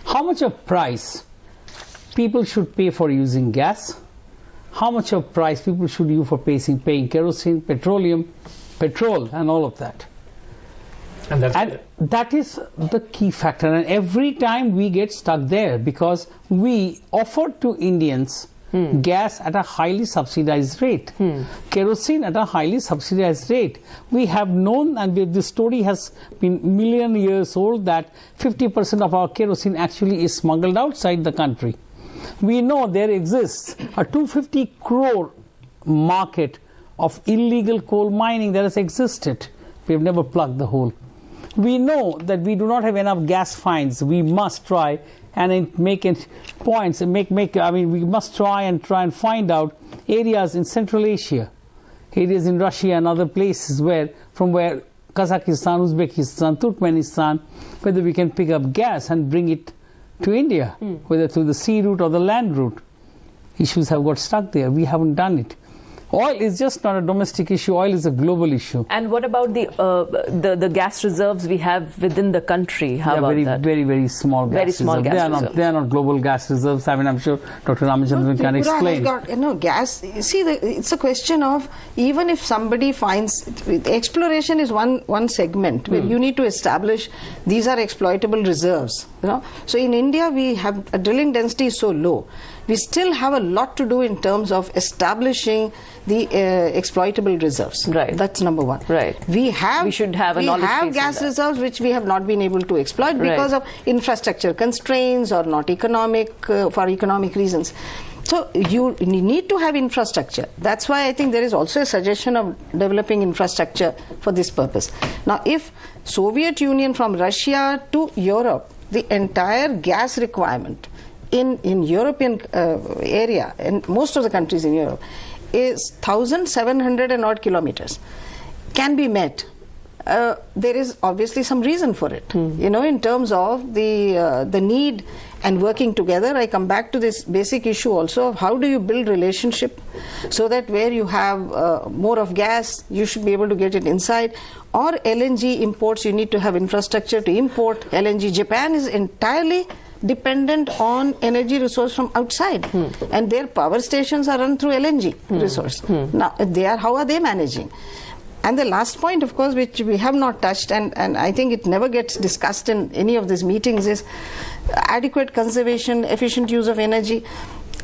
How much of price people should pay for using gas? How much of price people should use for paying kerosene, petroleum, petrol, and all of that? And that is the key factor. And every time we get stuck there because we offer to Indians gas at a highly subsidized rate, kerosene at a highly subsidized rate. We have known, and this story has been million years old, that 50% of our kerosene actually is smuggled outside the country. We know there exists a 250 crore market of illegal coal mining that has existed. We have never plugged the hole. We know that we do not have enough gas finds. We must try and make it points and we must try and find out areas in Central Asia, areas in Russia and other places from where Kazakhstan, Uzbekistan, Turkmenistan, whether we can pick up gas and bring it to India, whether through the sea route or the land route. Issues have got stuck there. We haven't done it. Oil is just not a domestic issue. Oil is a global issue. And what about the gas reserves we have within the country? How about that? Very, very small gas very small reserves. Gas reserves. They are not global gas reserves. I mean, I'm sure Dr. Ramachandran can explain. Gas. See, it's a question of, even if somebody finds, exploration is one segment where you need to establish these are exploitable reserves. So in India, we have a drilling density is so low. We still have a lot to do in terms of establishing the exploitable reserves. Right. That's number one. Right. We should have a knowledge base gas reserves which we have not been able to exploit because of infrastructure constraints or not for economic reasons. So you need to have infrastructure. That's why I think there is also a suggestion of developing infrastructure for this purpose. Now, if Soviet Union from Russia to Europe, the entire gas requirement in European area, and most of the countries in Europe, is 1,700 and odd kilometers, can be met. There is obviously some reason for it. In terms of the need and working together. I come back to this basic issue also of how do you build relationship so that where you have more of gas, you should be able to get it inside. Or LNG imports, you need to have infrastructure to import LNG. Japan is entirely dependent on energy resource from outside, and their power stations are run through LNG resource. Now, how are they managing? And the last point, of course, which we have not touched, and I think it never gets discussed in any of these meetings, is adequate conservation, efficient use of energy.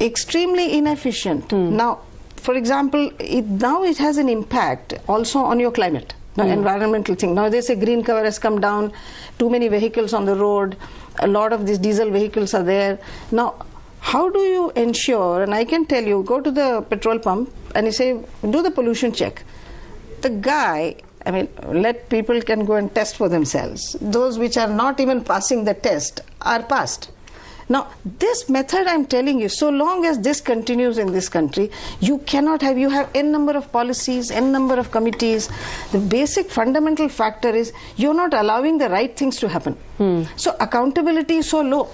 Extremely inefficient. Now, for example, it has an impact also on your climate. Environmental thing. Now they say green cover has come down, too many vehicles on the road, a lot of these diesel vehicles are there. Now, how do you ensure, and I can tell you, go to the petrol pump and you say, do the pollution check. The guy, let people can go and test for themselves. Those which are not even passing the test are passed. Now, this method, I'm telling you, so long as this continues in this country, you have n number of policies, n number of committees. The basic fundamental factor is you're not allowing the right things to happen. So accountability is so low.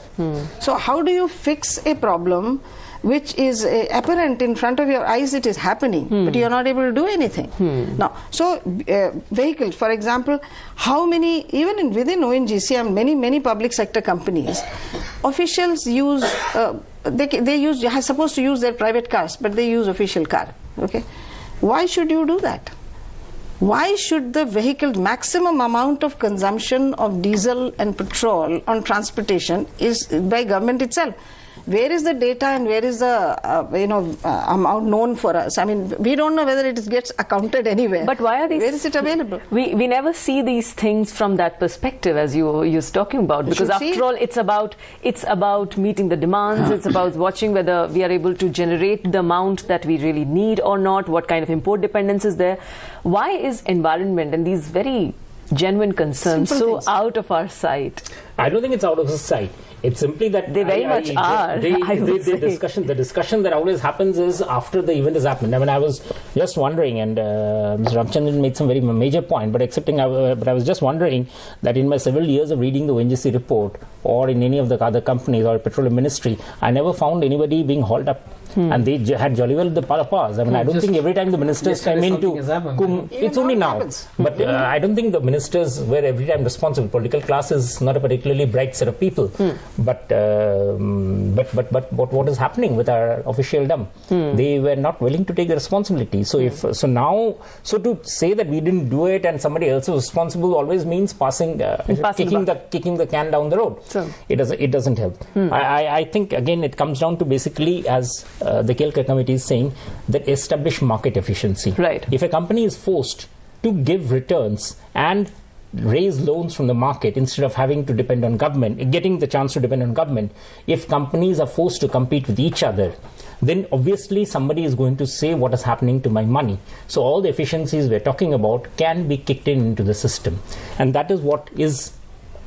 So how do you fix a problem which is apparent in front of your eyes, it is happening, but you're not able to do anything? Now, so vehicles, for example, how many, even within ONGC and many public sector companies, officials use, they are supposed to use their private cars, but they use official car. Okay, why should you do that? Why should the vehicle maximum amount of consumption of diesel and petrol on transportation is by government itself? Where is the data and where is the amount known for us? We don't know whether it gets accounted anywhere. But why are these? Where is it available? We never see these things from that perspective, as you're talking about, because after all, it's about meeting the demands. It's about watching whether we are able to generate the amount that we really need or not. What kind of import dependence is there? Why is environment and these very genuine concerns out of our sight? I don't think it's out of our sight. It's simply that they very much are. The discussion that always happens is after the event has happened. I was just wondering, and Mr. Ramachandran made some very major point, but I was just wondering that in my several years of reading the ONGC report or in any of the other companies or petroleum ministry, I never found anybody being hauled up. And they had jolly well the powers. I don't think every time the ministers come in to... It's only now. But I don't think the ministers were every time responsible. Political class is not a particular particularly bright set of people. But what is happening with our officialdom? They were not willing to take the responsibility. So to say that we didn't do it and somebody else is responsible always means kicking the can down the road. Sure. It doesn't help. I think again it comes down to basically, as the Kelkar committee is saying, that establish market efficiency. Right. If a company is forced to give returns and raise loans from the market instead of having to depend on government, getting the chance to depend on government, if companies are forced to compete with each other, then obviously somebody is going to say what is happening to my money. So all the efficiencies we're talking about can be kicked into the system. And that is what is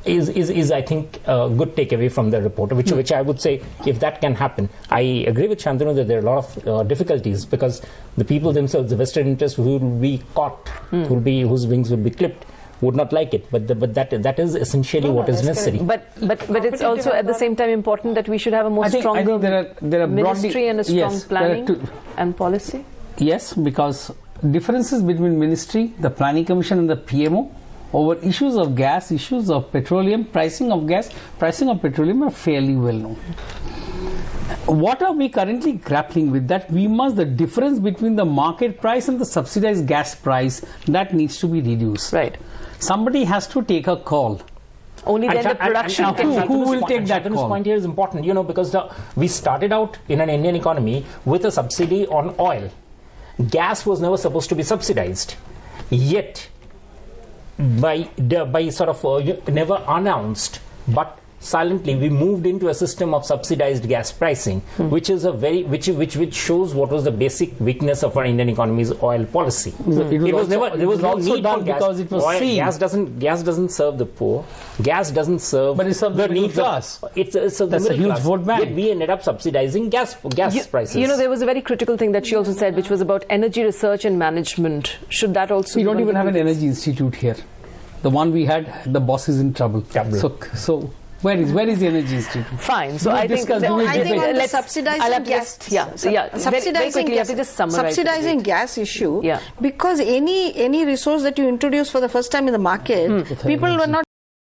I think a good takeaway from the report, which I would say, if that can happen. I agree with Shantanu that there are a lot of difficulties, because the people themselves, the vested interests who will be caught, whose wings will be clipped, would not like it, but that is essentially what is necessary. But it's also at the same time important that we should have a more stronger there are ministry and a strong planning and policy. Yes, because differences between ministry, the planning commission and the PMO over issues of gas, issues of petroleum, pricing of gas, pricing of petroleum are fairly well known. What are we currently grappling with? That the difference between the market price and the subsidized gas price, that needs to be reduced. Right. Somebody has to take a call. Only then the production can... Who will take that call? This point here is important, because we started out in an Indian economy with a subsidy on oil. Gas was never supposed to be subsidized. Yet, by sort of never announced, but silently we moved into a system of subsidized gas pricing, which is which shows what was the basic weakness of our Indian economy's oil policy. There was no need for gas, because it was seen. Gas doesn't serve the poor. Gas doesn't serve, but it serves the middle class. It's a That's a huge vote bank. Yet we ended up subsidizing gas prices. There was a very critical thing that she also said, which was about energy research and management. Should that also? We don't even have an energy institute here. The one we had, the boss is in trouble. So. Where is the energy institute? Fine. So I think let's subsidizing gas. Very quickly, you have to just summarize. Subsidizing gas issue. Because any resource that you introduce for the first time in the market, people were not